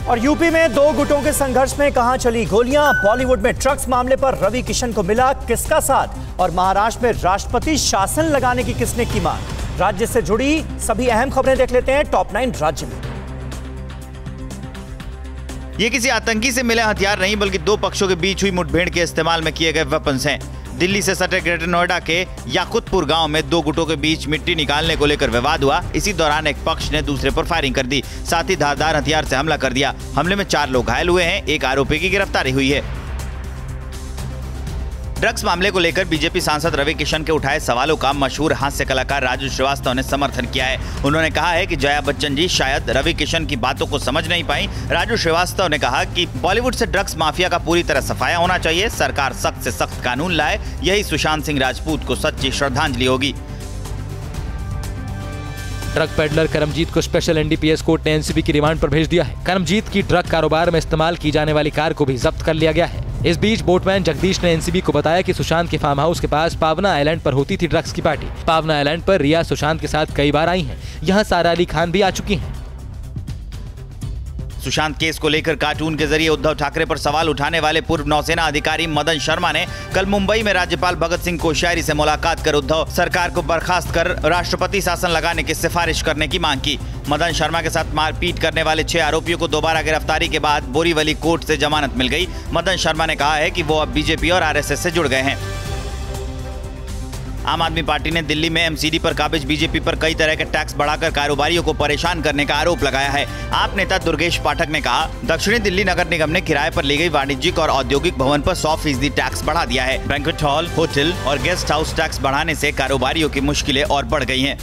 और यूपी में दो गुटों के संघर्ष में कहां चली गोलियां। बॉलीवुड में ड्रग्स मामले पर रवि किशन को मिला किसका साथ और महाराष्ट्र में राष्ट्रपति शासन लगाने की किसने की मांग। राज्य से जुड़ी सभी अहम खबरें देख लेते हैं टॉप 9 राज्य में। ये किसी आतंकी से मिले हथियार नहीं बल्कि दो पक्षों के बीच हुई मुठभेड़ के इस्तेमाल में किए गए वेपन्स हैं। दिल्ली से सटे ग्रेटर नोएडा के याकुतपुर गांव में दो गुटों के बीच मिट्टी निकालने को लेकर विवाद हुआ। इसी दौरान एक पक्ष ने दूसरे पर फायरिंग कर दी, साथ ही धारदार हथियार से हमला कर दिया। हमले में 4 लोग घायल हुए हैं, एक आरोपी की गिरफ्तारी हुई है। ड्रग्स मामले को लेकर बीजेपी सांसद रवि किशन के उठाए सवालों का मशहूर हास्य कलाकार राजू श्रीवास्तव ने समर्थन किया है। उन्होंने कहा है कि जया बच्चन जी शायद रवि किशन की बातों को समझ नहीं पाई। राजू श्रीवास्तव ने कहा कि बॉलीवुड से ड्रग्स माफिया का पूरी तरह सफाया होना चाहिए, सरकार सख्त से सख्त कानून लाए, यही सुशांत सिंह राजपूत को सच्ची श्रद्धांजलि होगी। ड्रग पेडलर करमजीत को स्पेशल एनडीपीएस कोर्ट ने एनसीबी की रिमांड पर भेज दिया है। करमजीत की ड्रग कारोबार में इस्तेमाल की जाने वाली कार को भी जब्त कर लिया गया है। इस बीच बोटमैन जगदीश ने एनसीबी को बताया कि सुशांत के फार्म हाउस के पास पावना आइलैंड पर होती थी ड्रग्स की पार्टी। पावना आइलैंड पर रिया सुशांत के साथ कई बार आई हैं। यहाँ सारा अली खान भी आ चुकी हैं। सुशांत केस को लेकर कार्टून के जरिए उद्धव ठाकरे पर सवाल उठाने वाले पूर्व नौसेना अधिकारी मदन शर्मा ने कल मुंबई में राज्यपाल भगत सिंह कोश्यारी से मुलाकात कर उद्धव सरकार को बर्खास्त कर राष्ट्रपति शासन लगाने की सिफारिश करने की मांग की। मदन शर्मा के साथ मारपीट करने वाले 6 आरोपियों को दोबारा गिरफ्तारी के बाद बोरीवली कोर्ट से जमानत मिल गई। मदन शर्मा ने कहा है कि वो अब बीजेपी और आरएसएस से जुड़ गए हैं। आम आदमी पार्टी ने दिल्ली में एमसीडी पर काबिज बीजेपी पर कई तरह के टैक्स बढ़ाकर कारोबारियों को परेशान करने का आरोप लगाया है। आप नेता दुर्गेश पाठक ने कहा, दक्षिणी दिल्ली नगर निगम ने किराए पर ली गई वाणिज्यिक और औद्योगिक भवन पर 100% टैक्स बढ़ा दिया है। बैंक्वेट हॉल, होटल और गेस्ट हाउस टैक्स बढ़ाने से कारोबारियों की मुश्किलें और बढ़ गई हैं।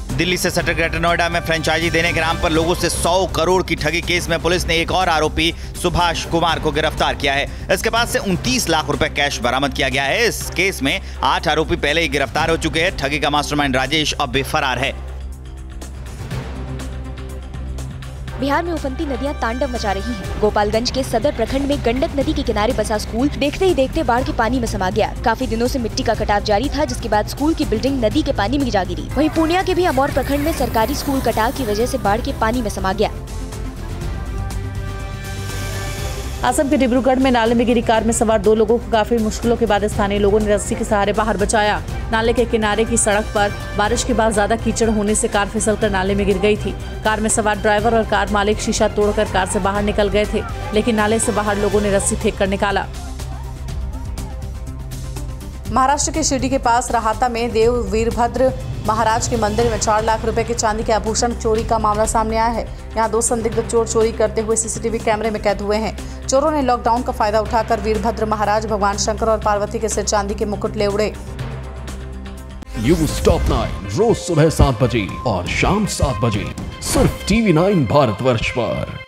दिल्ली से सटे ग्रेटर नोएडा में फ्रेंचाइजी देने के नाम पर लोगों से 100 करोड़ की ठगी केस में पुलिस ने एक और आरोपी सुभाष कुमार को गिरफ्तार किया है। इसके पास से 29 लाख रुपए कैश बरामद किया गया है। इस केस में 8 आरोपी पहले ही गिरफ्तार हो चुके हैं। ठगी का मास्टरमाइंड राजेश अब भी फरार है। बिहार में उफनती नदियां तांडव मचा रही हैं। गोपालगंज के सदर प्रखंड में गंडक नदी के किनारे बसा स्कूल देखते ही देखते बाढ़ के पानी में समा गया। काफी दिनों से मिट्टी का कटाव जारी था, जिसके बाद स्कूल की बिल्डिंग नदी के पानी में जा गिरी। वहीं पूर्णिया के भी अमौर प्रखंड में सरकारी स्कूल कटाव की वजह से बाढ़ के पानी में समा गया। असम के डिब्रूगढ़ में नाले में गिरी कार में सवार 2 लोगों को काफी मुश्किलों के बाद स्थानीय लोगों ने रस्सी के सहारे बाहर बचाया। नाले के किनारे की सड़क पर बारिश के बाद ज्यादा कीचड़ होने से कार फिसलकर नाले में गिर गई थी। कार में सवार ड्राइवर और कार मालिक शीशा तोड़कर कार से बाहर निकल गए थे, लेकिन नाले से बाहर लोगों ने रस्सी फेंक कर निकाला। महाराष्ट्र के शिरडी के पास राहाता में देव वीरभद्र महाराज के मंदिर में 4 लाख रुपए के चांदी के आभूषण चोरी का मामला सामने आया है। यहाँ 2 संदिग्ध चोर चोरी करते हुए सीसीटीवी कैमरे में कैद हुए हैं। चोरों ने लॉकडाउन का फायदा उठाकर वीरभद्र महाराज, भगवान शंकर और पार्वती के सिर चांदी के मुकुट ले उड़े। न्यूज़ टॉप 9 रोज सुबह 7 बजे और शाम 7 बजे सिर्फ TV9 भारतवर्ष पर।